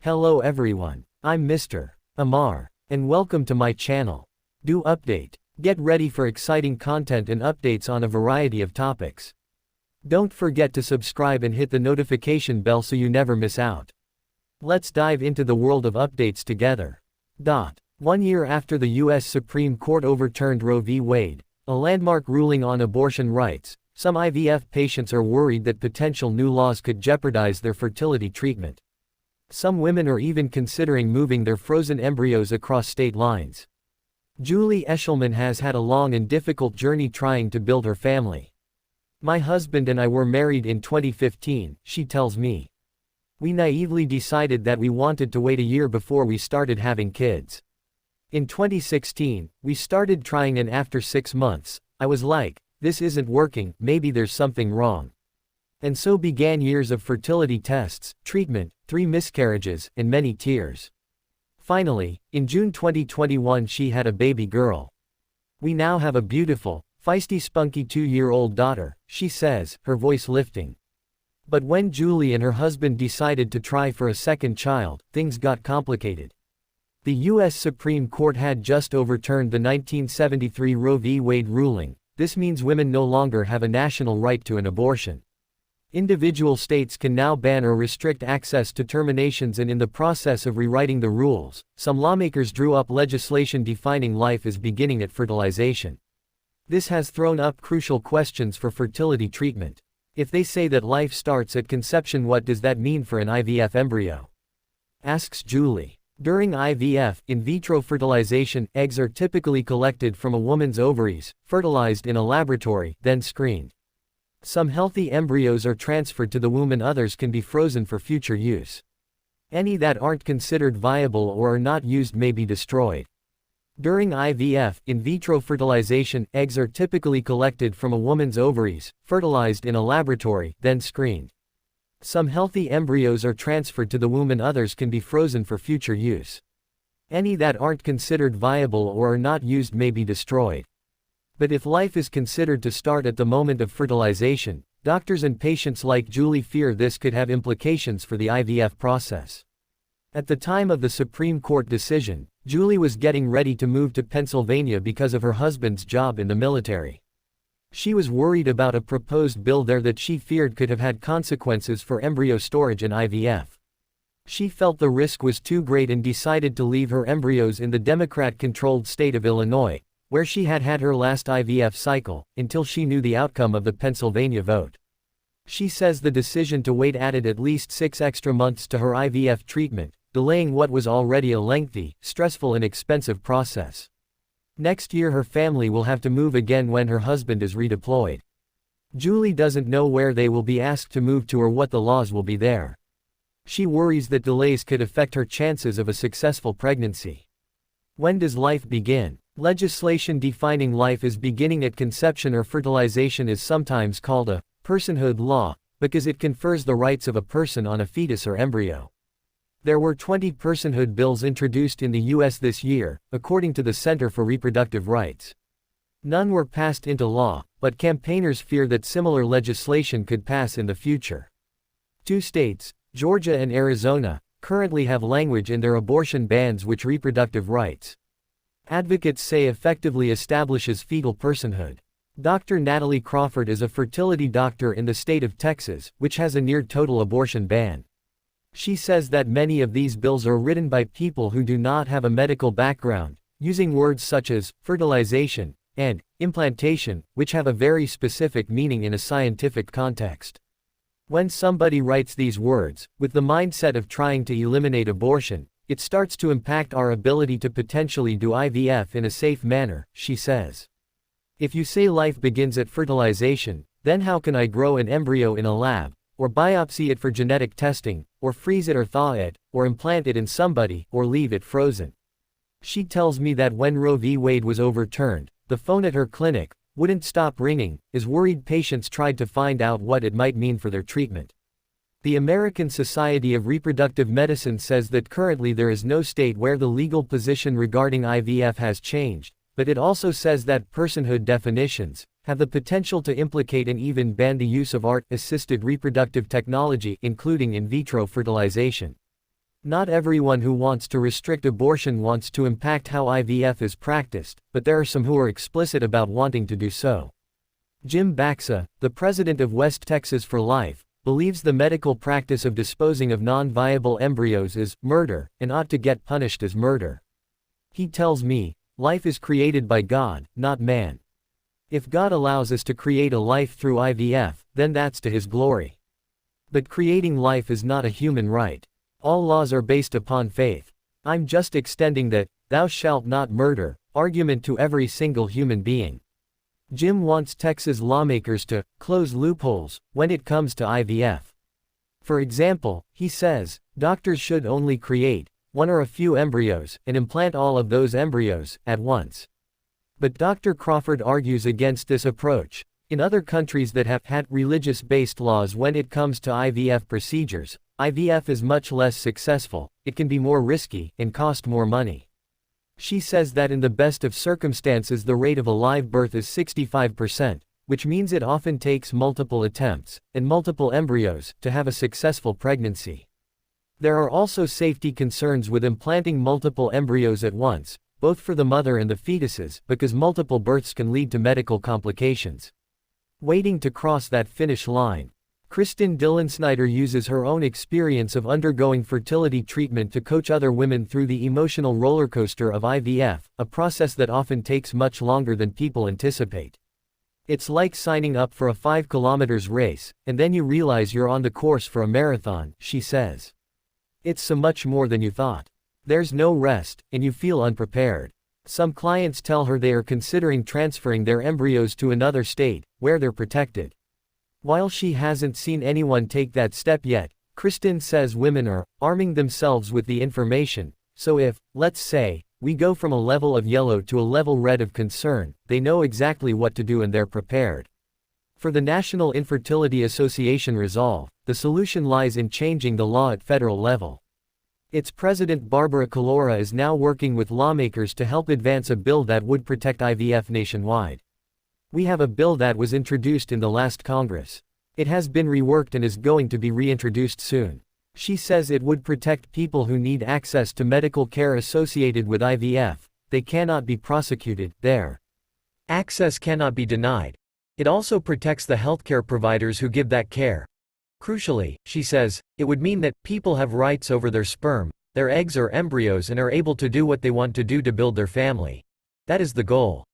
Hello everyone, I'm Mr. Amar, and welcome to my channel. Do update. Get ready for exciting content and updates on a variety of topics. Don't forget to subscribe and hit the notification bell so you never miss out. Let's dive into the world of updates together. 1 year after the U.S. Supreme Court overturned Roe v. Wade, a landmark ruling on abortion rights, some IVF patients are worried that potential new laws could jeopardize their fertility treatment. Some women are even considering moving their frozen embryos across state lines. Julie Eshelman has had a long and difficult journey trying to build her family. My husband and I were married in 2015, she tells me. We naively decided that we wanted to wait a year before we started having kids. In 2016, we started trying, and after 6 months, I was like, this isn't working, maybe there's something wrong. And so began years of fertility tests, treatment, 3 miscarriages, and many tears. Finally, in June 2021 she had a baby girl. We now have a beautiful, feisty, spunky 2-year-old daughter, she says, her voice lifting. But when Julie and her husband decided to try for a second child, things got complicated. The U.S. Supreme Court had just overturned the 1973 Roe v. Wade ruling. This means women no longer have a national right to an abortion. Individual states can now ban or restrict access to terminations, and in the process of rewriting the rules, some lawmakers drew up legislation defining life as beginning at fertilization. This has thrown up crucial questions for fertility treatment. If they say that life starts at conception, what does that mean for an IVF embryo? Asks Julie. During IVF, in vitro fertilization, eggs are typically collected from a woman's ovaries, fertilized in a laboratory, then screened. Some healthy embryos are transferred to the womb and others can be frozen for future use. Any that aren't considered viable or are not used may be destroyed. During IVF, in vitro fertilization, eggs are typically collected from a woman's ovaries, fertilized in a laboratory, then screened. Some healthy embryos are transferred to the womb and others can be frozen for future use. Any that aren't considered viable or are not used may be destroyed. But if life is considered to start at the moment of fertilization, doctors and patients like Julie fear this could have implications for the IVF process. At the time of the Supreme Court decision, Julie was getting ready to move to Pennsylvania because of her husband's job in the military. She was worried about a proposed bill there that she feared could have had consequences for embryo storage and IVF. She felt the risk was too great and decided to leave her embryos in the Democrat-controlled state of Illinois, where she had had her last IVF cycle, until she knew the outcome of the Pennsylvania vote. She says the decision to wait added at least 6 extra months to her IVF treatment, delaying what was already a lengthy, stressful and expensive process. Next year her family will have to move again when her husband is redeployed. Julie doesn't know where they will be asked to move to or what the laws will be there. She worries that delays could affect her chances of a successful pregnancy. When does life begin? Legislation defining life as beginning at conception or fertilization is sometimes called a personhood law, because it confers the rights of a person on a fetus or embryo. There were 20 personhood bills introduced in the U.S. this year, according to the Center for Reproductive Rights. None were passed into law, but campaigners fear that similar legislation could pass in the future. 2 states, Georgia and Arizona, currently have language in their abortion bans which reproductive rights advocates say effectively establishes fetal personhood. Dr. Natalie Crawford is a fertility doctor in the state of Texas, which has a near-total abortion ban. She says that many of these bills are written by people who do not have a medical background, using words such as fertilization and implantation, which have a very specific meaning in a scientific context. When somebody writes these words, with the mindset of trying to eliminate abortion, it starts to impact our ability to potentially do IVF in a safe manner, she says. If you say life begins at fertilization, then how can I grow an embryo in a lab, or biopsy it for genetic testing, or freeze it or thaw it, or implant it in somebody, or leave it frozen? She tells me that when Roe v. Wade was overturned, the phone at her clinic wouldn't stop ringing, as worried patients tried to find out what it might mean for their treatment. The American Society of Reproductive Medicine says that currently there is no state where the legal position regarding IVF has changed, but it also says that personhood definitions have the potential to implicate and even ban the use of art-assisted reproductive technology, including in vitro fertilization. Not everyone who wants to restrict abortion wants to impact how IVF is practiced, but there are some who are explicit about wanting to do so. Jim Baxa, the president of West Texas for Life, believes the medical practice of disposing of non-viable embryos is murder and ought to get punished as murder. He tells me, life is created by God, not man. If God allows us to create a life through IVF, then that's to His glory. But creating life is not a human right. All laws are based upon faith. I'm just extending that, thou shalt not murder, argument to every single human being. Jim wants Texas lawmakers to close loopholes when it comes to IVF. For example, he says, doctors should only create one or a few embryos and implant all of those embryos at once. But Dr. Crawford argues against this approach. In other countries that have had religious-based laws when it comes to IVF procedures, IVF is much less successful, it can be more risky, and cost more money. She says that in the best of circumstances the rate of a live birth is 65%, which means it often takes multiple attempts, and multiple embryos, to have a successful pregnancy. There are also safety concerns with implanting multiple embryos at once, both for the mother and the fetuses, because multiple births can lead to medical complications. Waiting to cross that finish line. Kristen Dillon-Snyder uses her own experience of undergoing fertility treatment to coach other women through the emotional roller coaster of IVF, a process that often takes much longer than people anticipate. It's like signing up for a 5 km race, and then you realize you're on the course for a marathon, she says. It's so much more than you thought. There's no rest, and you feel unprepared. Some clients tell her they are considering transferring their embryos to another state, where they're protected. While she hasn't seen anyone take that step yet, Kristen says women are arming themselves with the information, so if, let's say, we go from a level of yellow to a level red of concern, they know exactly what to do and they're prepared. For the National Infertility Association resolve, the solution lies in changing the law at federal level. Its president Barbara Calora is now working with lawmakers to help advance a bill that would protect IVF nationwide. We have a bill that was introduced in the last Congress. It has been reworked and is going to be reintroduced soon. She says it would protect people who need access to medical care associated with IVF. They cannot be prosecuted, their access cannot be denied. It also protects the healthcare providers who give that care. Crucially, she says, it would mean that people have rights over their sperm, their eggs or embryos and are able to do what they want to do to build their family. That is the goal.